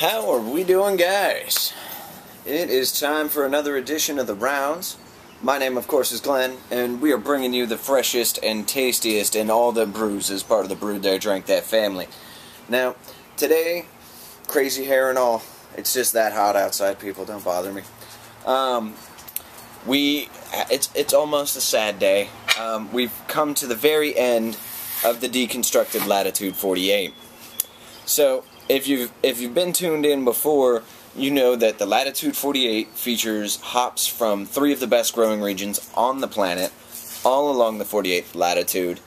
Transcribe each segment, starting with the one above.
How are we doing, guys? It is time for another edition of the Rounds. My name, of course, is Glenn, and we are bringing you the freshest and tastiest in all the brews as part of the Brew-There-Drankthat family. Now, today, crazy hair and all, it's just that hot outside, people, don't bother me. It's almost a sad day. We've come to the very end of the deconstructed Latitude 48. So, if you've been tuned in before, you know that the Latitude 48 features hops from 3 of the best growing regions on the planet, all along the 48th latitude.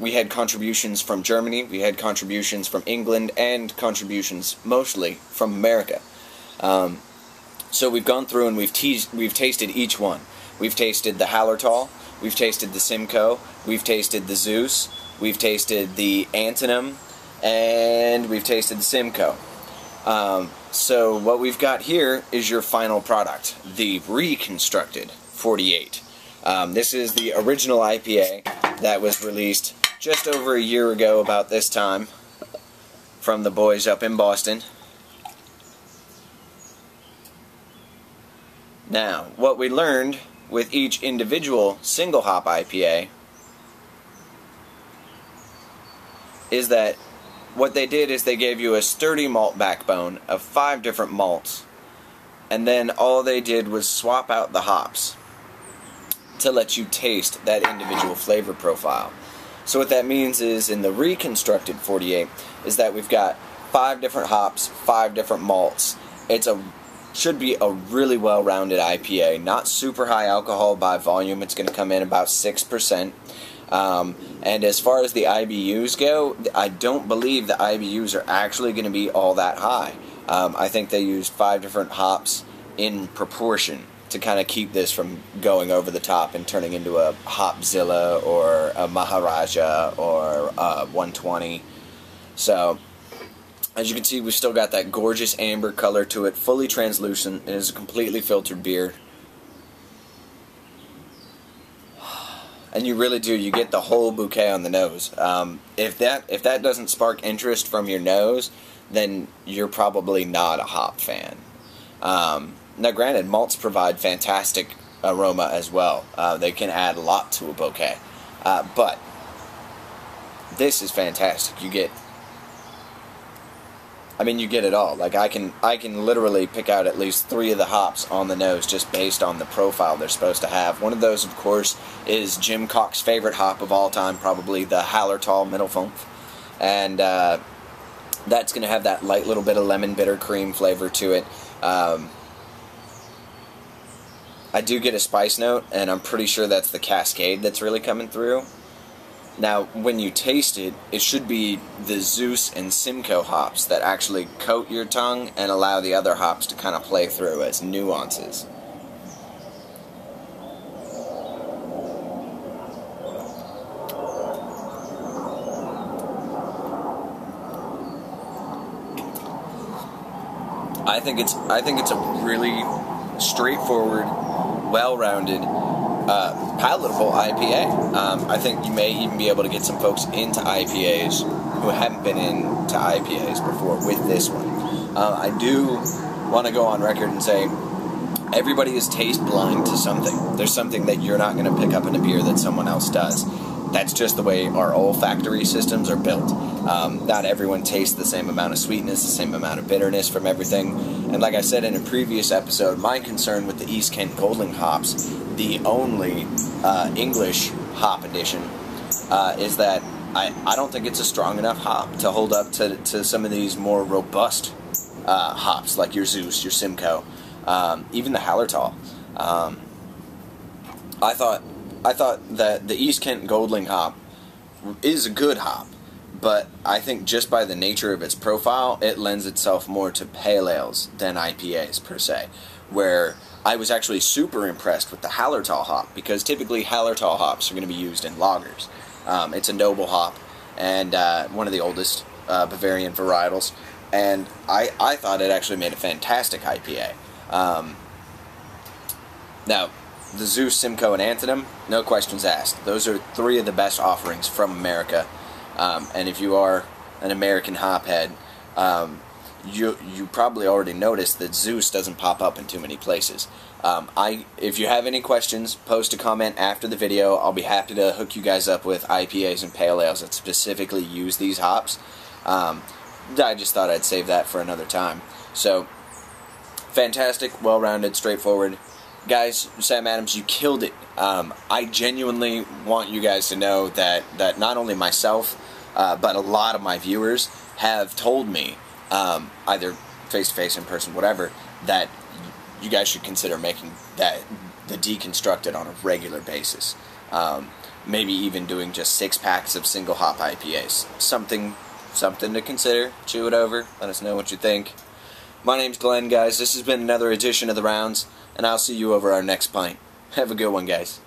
We had contributions from Germany, we had contributions from England, and contributions mostly from America. So we've gone through and we've tasted each one. We've tasted the Hallertau, we've tasted the Simcoe, we've tasted the Zeus, we've tasted the Antonum, and we've tasted the Simcoe. So what we've got here is your final product, the reconstructed 48. This is the original I.P.A. that was released just over a year ago about this time from the boys up in Boston. Now, what we learned with each individual single hop I.P.A. is that what they did is they gave you a sturdy malt backbone of 5 different malts, and then all they did was swap out the hops to let you taste that individual flavor profile. So what that means is, in the reconstructed 48, is that we've got 5 different hops, 5 different malts. Should be a really well-rounded IPA. Not super high alcohol by volume. It's going to come in about 6%. And as far as the IBUs go, I don't believe the IBUs are actually going to be all that high. I think they used 5 different hops in proportion to kind of keep this from going over the top and turning into a Hopzilla or a Maharaja or a 120. So, as you can see, we've still got that gorgeous amber color to it, fully translucent. It is a completely filtered beer. And you really do, you get the whole bouquet on the nose. If that doesn't spark interest from your nose, then you're probably not a hop fan. Now granted, malts provide fantastic aroma as well. They can add a lot to a bouquet. But this is fantastic. You get it all. Like, I can literally pick out at least 3 of the hops on the nose just based on the profile they're supposed to have. One of those, of course, is Jim Cock's favorite hop of all time, probably the Hallertau Mittelfunk. And that's going to have that light little bit of lemon bitter cream flavor to it. I do get a spice note, and I'm pretty sure that's the Cascade that's really coming through. Now, when you taste it, it should be the Zeus and Simcoe hops that actually coat your tongue and allow the other hops to kind of play through as nuances. I think it's a really straightforward, well-rounded, palatable IPA. I think you may even be able to get some folks into IPAs who haven't been into IPAs before with this one. I do want to go on record and say everybody is taste blind to something. There's something that you're not going to pick up in a beer that someone else does. That's just the way our olfactory systems are built. Not everyone tastes the same amount of sweetness, the same amount of bitterness from everything. And like I said in a previous episode, my concern with the East Kent Goldling hops, the only English hop edition, is that I don't think it's a strong enough hop to hold up to some of these more robust hops, like your Zeus, your Simcoe, even the Hallertau. I thought that the East Kent Goldling hop is a good hop, but I think just by the nature of its profile, it lends itself more to pale ales than IPAs per se, where I was actually super impressed with the Hallertau hop, because typically Hallertau hops are going to be used in lagers. It's a noble hop, and one of the oldest Bavarian varietals, and I thought it actually made a fantastic IPA. Now, the Zeus, Simcoe, and Antonum, no questions asked. Those are 3 of the best offerings from America. And if you are an American hophead, you probably already noticed that Zeus doesn't pop up in too many places. If you have any questions, post a comment after the video. I'll be happy to hook you guys up with IPAs and pale ales that specifically use these hops. I just thought I'd save that for another time. So, fantastic, well-rounded, straightforward. Guys, Sam Adams, you killed it. I genuinely want you guys to know that not only myself, but a lot of my viewers have told me, either face-to-face, in person, whatever, that you guys should consider making the deconstructed on a regular basis. Maybe even doing just 6 packs of single hop IPAs. Something to consider. Chew it over. Let us know what you think. My name's Glenn, guys. This has been another edition of The Rounds, and I'll see you over our next pint. Have a good one, guys.